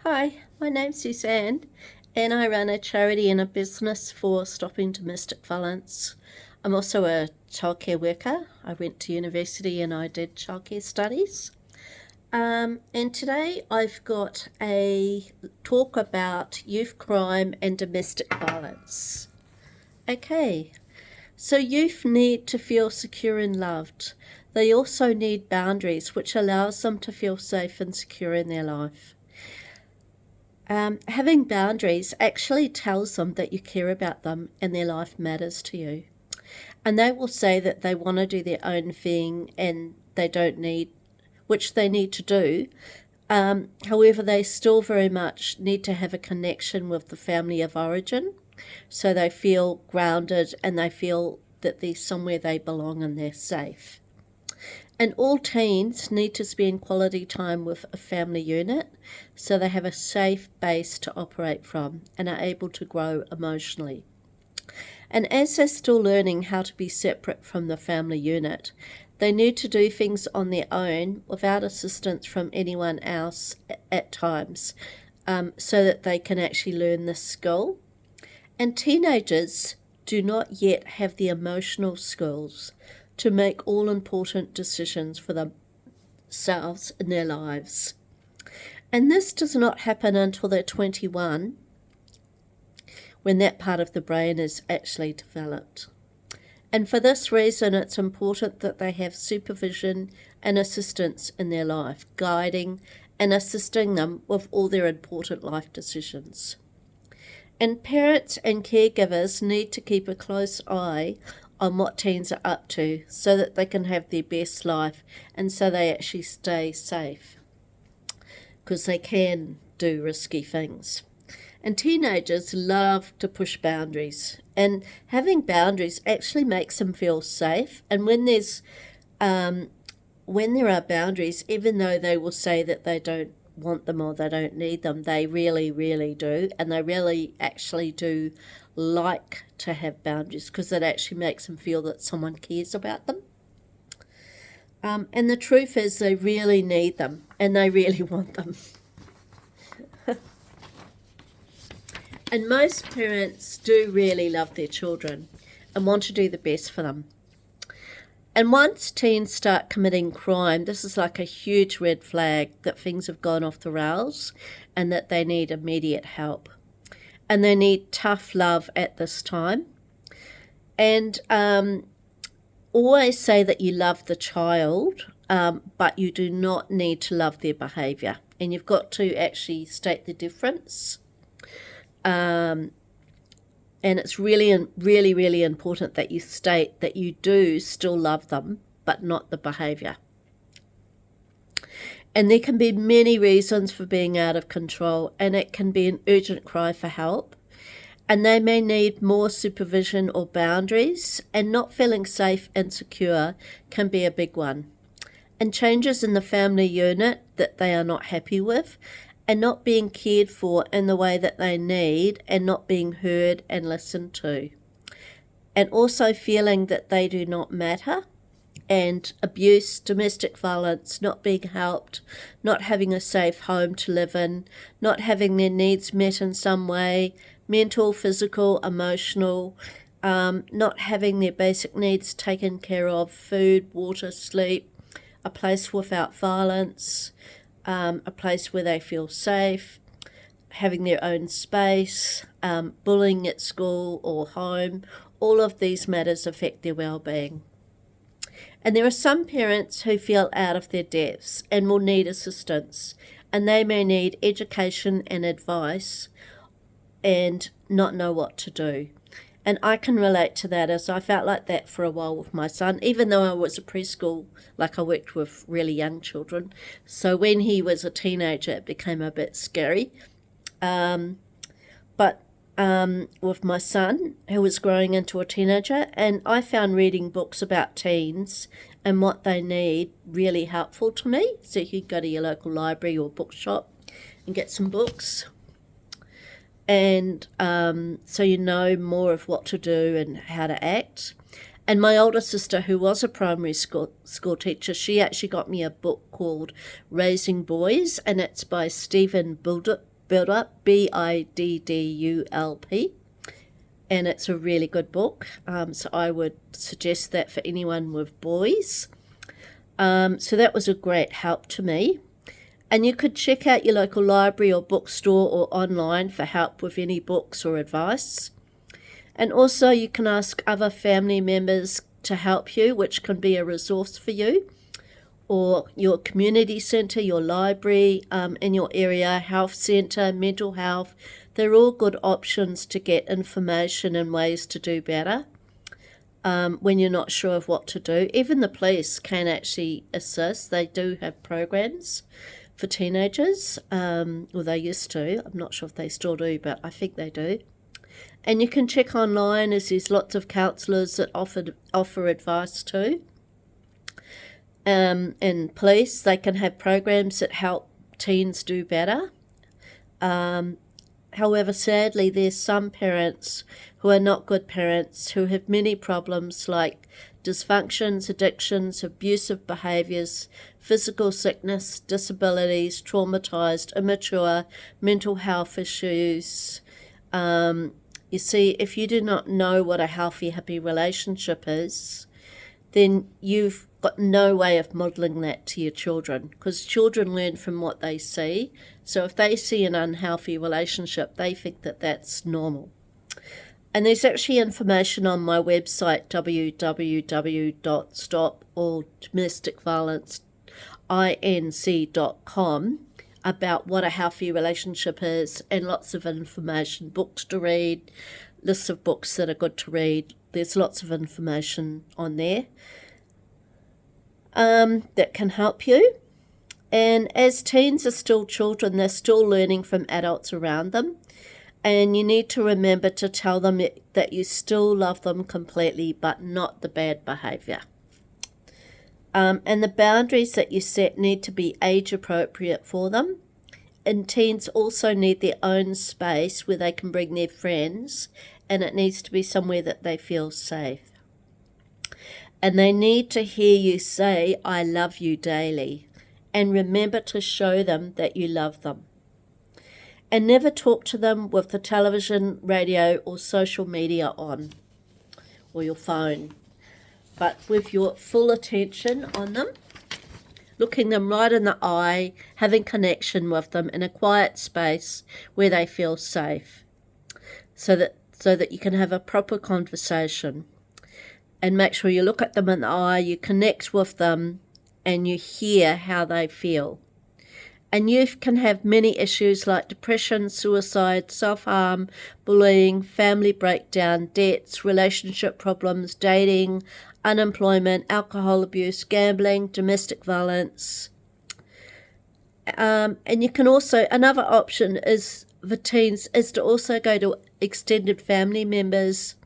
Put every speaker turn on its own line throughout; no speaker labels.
Hi, my name's Suzanne, and I run a charity and a business for stopping domestic violence. I'm also a childcare worker. I went to university and I did childcare studies. And today I've got a talk about youth crime and domestic violence. Okay, so youth need to feel secure and loved. They also need boundaries, which allows them to feel safe and secure in their life. Having boundaries actually tells them that you care about them and their life matters to you. And they will say that they want to do their own thing and they don't need, which they need to do. However, they still very much need to have a connection with the family of origin so they feel grounded and they feel that there's somewhere they belong and they're safe. And all teens need to spend quality time with a family unit so they have a safe base to operate from and are able to grow emotionally. And as they're still learning how to be separate from the family unit, they need to do things on their own without assistance from anyone else at times, so that they can actually learn this skill. And teenagers do not yet have the emotional skills to make all important decisions for themselves in their lives. And this does not happen until they're 21, when that part of the brain is actually developed. And for this reason, it's important that they have supervision and assistance in their life, guiding and assisting them with all their important life decisions. And parents and caregivers need to keep a close eye on what teens are up to so that they can have their best life and so they actually stay safe, because they can do risky things. And teenagers love to push boundaries, and having boundaries actually makes them feel safe. And when there are boundaries, even though they will say that they don't want them or they don't need them, they really, really do, and they really actually do like to have boundaries because it actually makes them feel that someone cares about them. And the truth is they really need them and they really want them. And most parents do really love their children and want to do the best for them. And once teens start committing crime, this is like a huge red flag that things have gone off the rails and that they need immediate help. And they need tough love at this time. And always say that you love the child, but you do not need to love their behaviour. And you've got to actually state the difference. And it's really, really, really important that you state that you do still love them, but not the behaviour. And there can be many reasons for being out of control, and it can be an urgent cry for help. And they may need more supervision or boundaries, and not feeling safe and secure can be a big one. And changes in the family unit that they are not happy with, and not being cared for in the way that they need, and not being heard and listened to. And also feeling that they do not matter, and abuse, domestic violence, not being helped, not having a safe home to live in, not having their needs met in some way, mental, physical, emotional, not having their basic needs taken care of, food, water, sleep, a place without violence, a place where they feel safe, having their own space, bullying at school or home. All of these matters affect their well-being. And there are some parents who feel out of their depths and will need assistance, and they may need education and advice and not know what to do. And I can relate to that, as I felt like that for a while with my son, even though I was a preschool, like I worked with really young children. So when he was a teenager, it became a bit scary. But with my son, who was growing into a teenager, and I found reading books about teens and what they need really helpful to me. So you could go to your local library or bookshop and get some books. And so you know more of what to do and how to act. And my older sister, who was a primary school teacher, she actually got me a book called Raising Boys, and it's by Stephen Biddulp, Biddulp, and it's a really good book. So I would suggest that for anyone with boys. So that was a great help to me. And you could check out your local library or bookstore or online for help with any books or advice. And also you can ask other family members to help you, which can be a resource for you, or your community centre, your library in your area, health centre, mental health. They're all good options to get information and ways to do better when you're not sure of what to do. Even the police can actually assist. They do have programs for teenagers, or they used to. I'm not sure if they still do, but I think they do. And you can check online, as there's lots of counsellors that offer advice too. And police, they can have programs that help teens do better. However, sadly, there's some parents who are not good parents who have many problems like dysfunctions, addictions, abusive behaviours, physical sickness, disabilities, traumatised, immature, mental health issues. You see, if you do not know what a healthy, happy relationship is, then you've got no way of modelling that to your children, because children learn from what they see. So if they see an unhealthy relationship, they think that that's normal. And there's actually information on my website, www.stopalldomesticviolenceinc.com, about what a healthy relationship is, and lots of information, books to read, lists of books that are good to read. There's lots of information on there that can help you. And as teens are still children, they're still learning from adults around them. And you need to remember to tell them that you still love them completely, but not the bad behaviour. And the boundaries that you set need to be age appropriate for them. And teens also need their own space where they can bring their friends, and it needs to be somewhere that they feel safe. And they need to hear you say, "I love you" daily. And remember to show them that you love them. And never talk to them with the television, radio, or social media on, or your phone, but with your full attention on them, looking them right in the eye, having connection with them in a quiet space where they feel safe, so that you can have a proper conversation. And make sure you look at them in the eye, you connect with them, and you hear how they feel. And youth can have many issues like depression, suicide, self-harm, bullying, family breakdown, debts, relationship problems, dating, unemployment, alcohol abuse, gambling, domestic violence. And you can also, another option is for teens is to also go to extended family members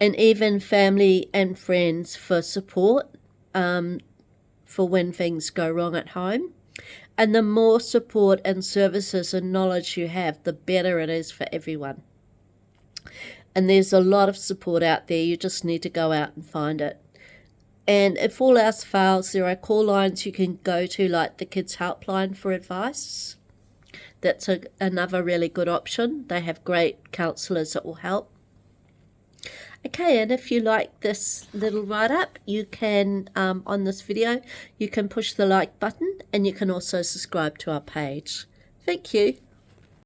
and even family and friends for support for when things go wrong at home. And the more support and services and knowledge you have, the better it is for everyone. And there's a lot of support out there. You just need to go out and find it. And if all else fails, there are call lines you can go to, like the Kids Helpline for advice. That's another really good option. They have great counsellors that will help. Okay, and if you like this little write-up, you can, on this video, you can push the like button, and you can also subscribe to our page. Thank you.